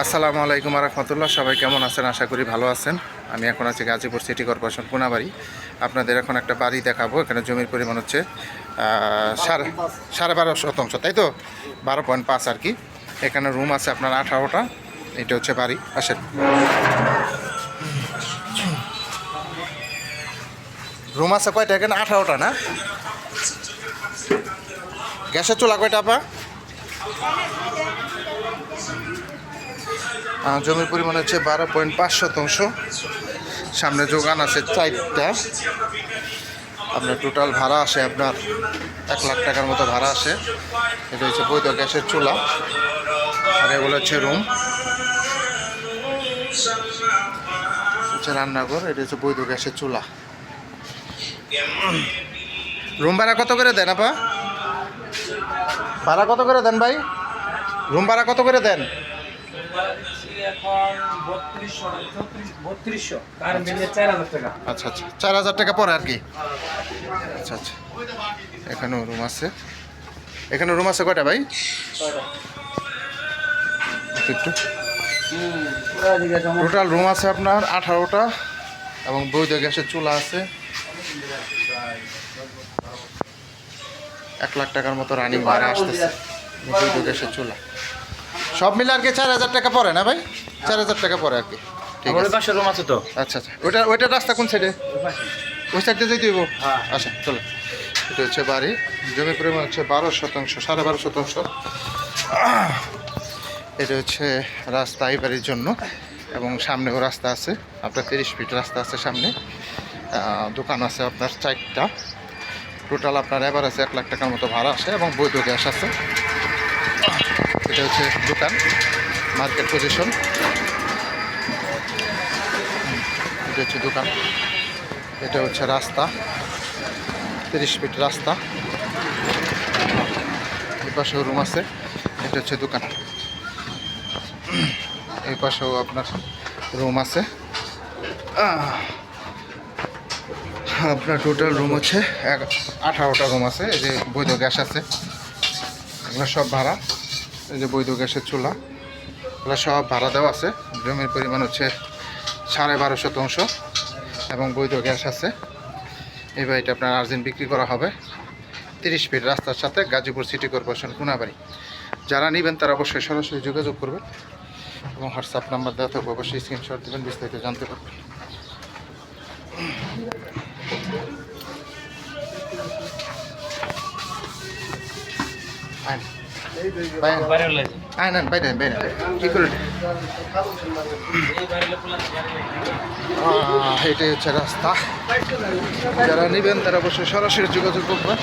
আসসালামু আলাইকুম রহমতুল্লাহ। সবাই কেমন আছেন? আশা করি ভালো আছেন। আমি এখন আছি গাজীপুর সিটি কর্পোরেশন কোনাবাড়ি। আপনাদের এখন একটা বাড়ি দেখাবো। এখানে জমির পরিমাণ হচ্ছে সাড়ে 12 শতাংশ, তাই তো 12.5 আর কি। এখানে রুম আছে আপনার 18টা। এটা হচ্ছে বাড়ি। আসেন, রুম আছে কয়টা এখানে? 18টা না? গ্যাসের চুলা কয়টা আপা? জমির পরিমাণ হচ্ছে 12.5 শতাংশ। সামনে যোগান আছে 4টা। আপনার টোটাল ভাড়া আসে আপনার 1 লাখ টাকার মতো ভাড়া আসে। এটা হচ্ছে বৈধ গ্যাসের চুলা, আর এগুলো হচ্ছে রুম, হচ্ছে রান্নাঘর। এটা হচ্ছে বৈধ গ্যাসের চুলা। রুম ভাড়া কত করে দেন আপা? ভাড়া কত করে দেন ভাই? রুম ভাড়া কত করে দেন? আচ্ছা আচ্ছা, 4,000 টাকা পরে আর কি। আচ্ছা আচ্ছা, এখানেও রুম আছে। এখানে রুম আছে কয়টা ভাই? একটু টোটাল রুম আছে আপনার 18টা এবং বৈধ গ্যাসের চুলা আছে। 1 লাখ টাকার মতো রানিং ভাড়া আসতেছে বৈধ গ্যাসের চুলা। সব মিলে আর কি 4,000 টাকা পড়ে না ভাই? 4,000 টাকা পড়ে আর কি। ঠিক আছে, পাশে রুম আছে তো। আচ্ছা আচ্ছা, ওইটা রাস্তা কোন সাইডে? ওই সাইডে যেতে হইব। আচ্ছা চলো। এটা হচ্ছে বাড়ি। জমির পরিমাণ হচ্ছে 12 শতাংশ, 12.5 শতাংশ। এটা হচ্ছে রাস্তা এই বাড়ির জন্য, এবং সামনেও রাস্তা আছে আপনার 30 ফিট রাস্তা আছে সামনে। দোকান আছে আপনার 4টা। টোটাল আপনার এবার আছে 1 লাখ টাকার মতো ভাড়া আসে এবং বৈধ গ্যাস আছে। এটা হচ্ছে দোকান, মার্কেট পজিশন। এটা হচ্ছে দোকান। এটা হচ্ছে রাস্তা, 30 ফিট রাস্তা। এই পাশেও রুম আছে। এটা হচ্ছে দোকান। এই পাশেও আপনার রুম আছে। আপনার টোটাল রুম হচ্ছে 18টা রুম আছে। এই যে বৈধ গ্যাস আছে, এগুলো সব ভাড়া। এই যে বৈধ গ্যাসের চুলা, এগুলো সব ভাড়া দেওয়া আছে। জমির পরিমাণ হচ্ছে 12.5 শতাংশ এবং বৈধ গ্যাস আছে। এই বাড়িটা আপনার আর্জেন্ট বিক্রি করা হবে 30 ফিট রাস্তার সাথে, গাজীপুর সিটি কর্পোরেশন কোনাবাড়ি। যারা নেবেন তারা অবশ্যই সরাসরি যোগাযোগ করবেন এবং হোয়াটসঅ্যাপ নাম্বার দেওয়া থাকবে, অবশ্যই স্ক্রিনশট দেবেন, বিস্তারিত জানতে পারবেন। এটাই হচ্ছে রাস্তা। যারা নেবেন তারা অবশ্যই সরাসরি যোগাযোগ করবেন।